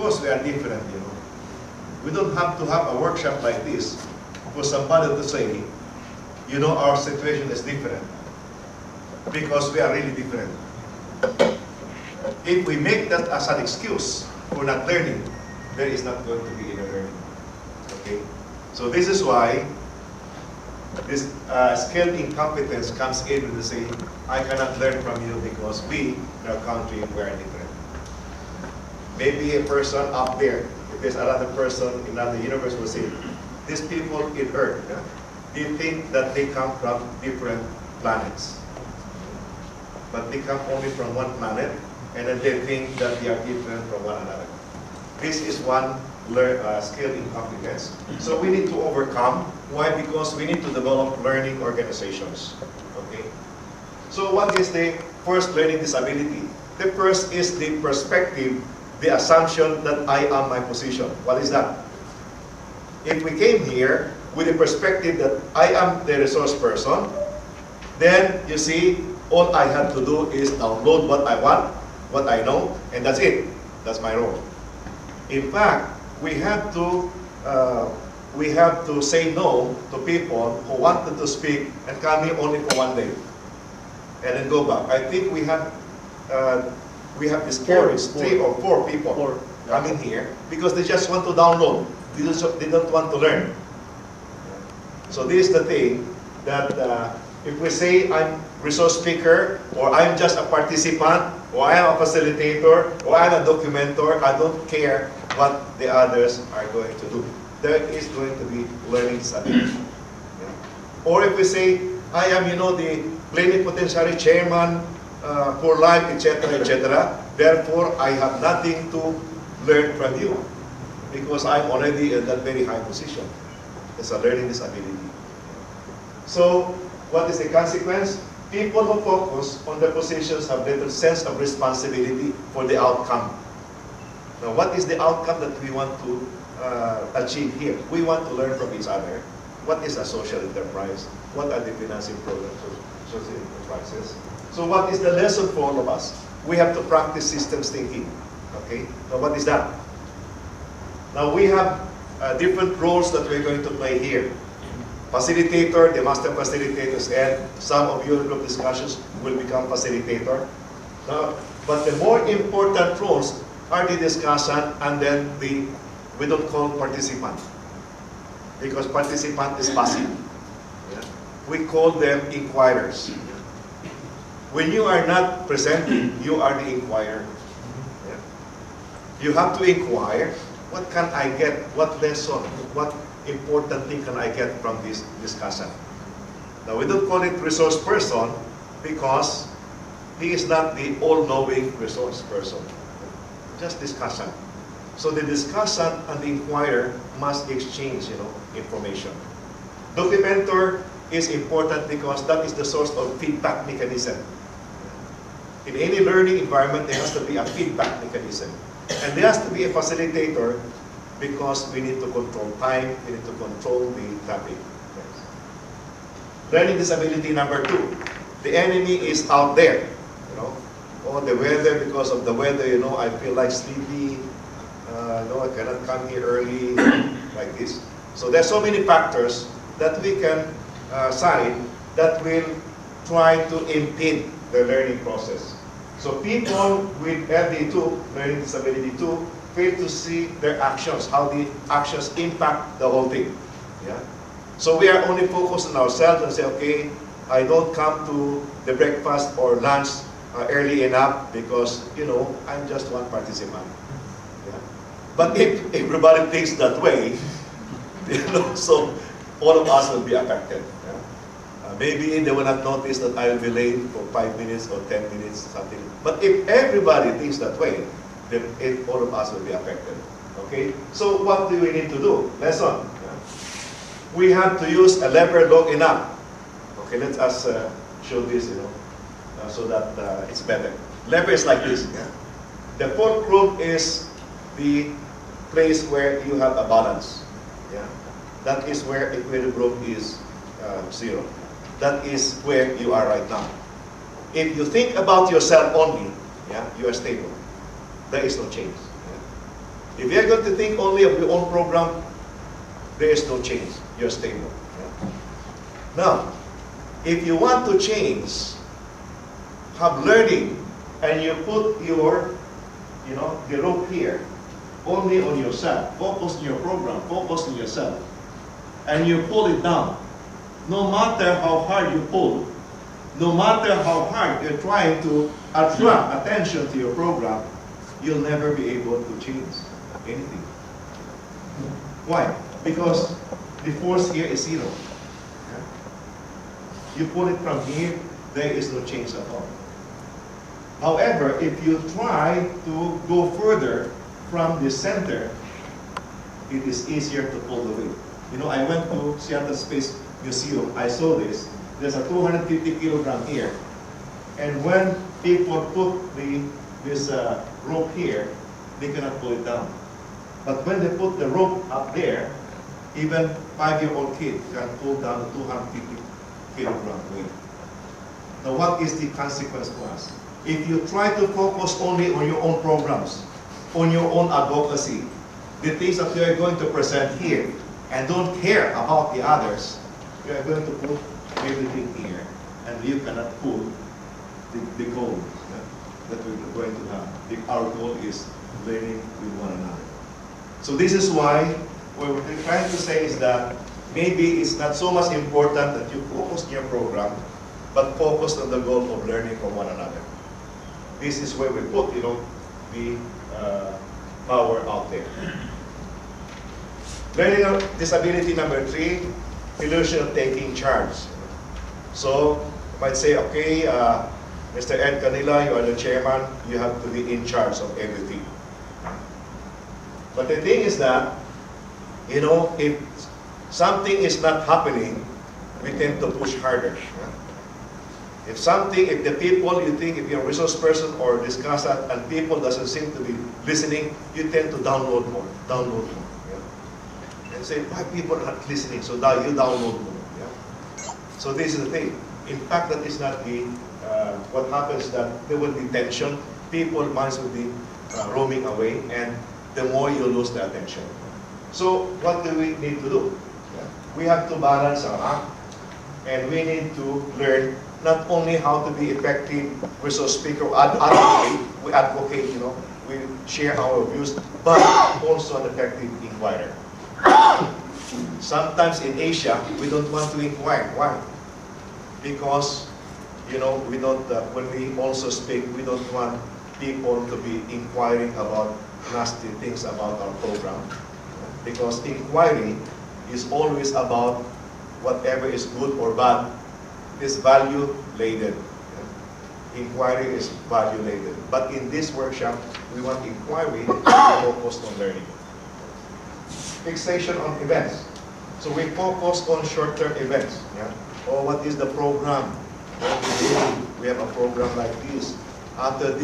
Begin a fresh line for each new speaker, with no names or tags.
course we are different, you know. We don't have to have a workshop like this for somebody to say, you know, our situation is different. Because we are really different. If we make that as an excuse for not learning, there is not going to be any learning. Okay? So this is why this skill incompetence comes in and they say, I cannot learn from you because we, in our country, we are different. Maybe a person up there, if there's another person in another universe, will say, these people in Earth, they think that they come from different planets. But they come only from one planet, and then they think that they are different from one another. This is one skill incompetence. So we need to overcome. Why? Because we need to develop learning organizations. Okay. So what is the first learning disability? The first is the perspective, the assumption that I am my position. What is that? If we came here with the perspective that I am the resource person, then you see, all I have to do is download what I want, what I know, and that's it. That's my role. In fact, we have to say no to people who wanted to speak and come here only for one day, and then go back. I think we have discouraged 3 or 4 people coming here because they just want to download. They don't want to learn. So this is the thing that if we say I'm resource speaker, or I'm just a participant, or I am a facilitator, or I'm a documenter, I don't care what the others are going to do. There is going to be learning disability. Or if we say, I am, you know, the plenipotentiary chairman for life, etc., etc., therefore I have nothing to learn from you, because I'm already in that very high position. It's a learning disability. So, what is the consequence? People who focus on their positions have little sense of responsibility for the outcome. Now, what is the outcome that we want to achieve here? We want to learn from each other. What is a social enterprise? What are the financing programs of social enterprises? So what is the lesson for all of us? We have to practice systems thinking. Okay? Now, what is that? Now, we have different roles that we're going to play here. Facilitator, the master facilitators, and some of your group discussions will become facilitator. But the more important roles are the discussion and then we don't call participant, because participant is passive. Yeah? We call them inquirers. When you are not presenting, you are the inquirer. Yeah? You have to inquire, what can I get, what lesson, what important thing can I get from this discussion? Now, we don't call it resource person because he is not the all-knowing resource person. Just discussion. So the discussion and the inquirer must exchange, you know, information. Documenter is important because that is the source of feedback mechanism. In any learning environment, there has to be a feedback mechanism. And there has to be a facilitator, because we need to control time, we need to control the traffic. Yes. Learning disability number 2. The enemy is out there. You know, oh, the weather, because of the weather, you know, I feel like sleepy. No, I cannot come here early, like this. So there's so many factors that we can cite that will try to impede the learning process. So people with LD2, learning disability 2, fail to see their actions, how the actions impact the whole thing. Yeah? So we are only focused on ourselves and say, okay, I don't come to the breakfast or lunch early enough because, you know, I'm just one participant. Yeah? But if everybody thinks that way, you know, so all of us will be affected. Yeah? Maybe they will not notice that I will be late for 5 minutes or 10 minutes, something. But if everybody thinks that way, then all of us will be affected. Okay? So what do we need to do? Lesson. Yeah. We have to use a lever long enough. Okay, let us show this, you know, so that it's better. Lever is like this. Yeah? The fulcrum is the place where you have a balance. Yeah? That is where equilibrium is 0. That is where you are right now. If you think about yourself only, yeah, you are stable. There is no change. Yeah? If you're going to think only of your own program, there is no change. You're stable. Now, if you want to change, have learning, and you put your, the rope here, only on yourself, focus on your program, focus on yourself, and you pull it down. No matter how hard you pull, no matter how hard you're trying to attract attention to your program, you'll never be able to change anything. Why? Because the force here is zero. You pull it from here, there is no change at all. However, if you try to go further from the center, it is easier to pull the weight. I went to Seattle Space Museum, I saw this. There's a 250 kilogram here. And when people put this rope here, they cannot pull it down. But when they put the rope up there, even 5-year-old kid can pull down a 250 kilogram weight. Now what is the consequence to us? If you try to focus only on your own programs, on your own advocacy, the things that you are going to present here, and don't care about the others, you are going to put everything here, and you cannot pull the goal that we're going to have. Our goal is learning with one another. So this is why what we're trying to say is that maybe it's not so much important that you focus on your program, but focus on the goal of learning from one another. This is where we put, the power out there. Learning of disability number 3, illusion of taking charge. So you might say, okay, Mr. Ed Canila, you are the chairman, you have to be in charge of everything. But the thing is that, if something is not happening, we tend to push harder. If the people, you think if you're a resource person or discuss that and people doesn't seem to be listening, you tend to download more. And say, why people are not listening? So now you download more. So this is the thing. In fact, that is not what happens, that there will be tension. People's minds will be roaming away, and the more you lose the attention. So what do we need to do? We have to balance our act, and we need to learn not only how to be effective resource speaker, we advocate, we share our views, but also an effective inquirer. Sometimes in Asia, we don't want to inquire. Why? Because, we don't, when we also speak, we don't want people to be inquiring about nasty things about our program. Because inquiry is always about whatever is good or bad. It is value-laden. Inquiry is value-laden. But in this workshop, we want inquiry focused on learning. Fixation on events. So we focus on short-term events. Or what is the program? We have a program like this. After this,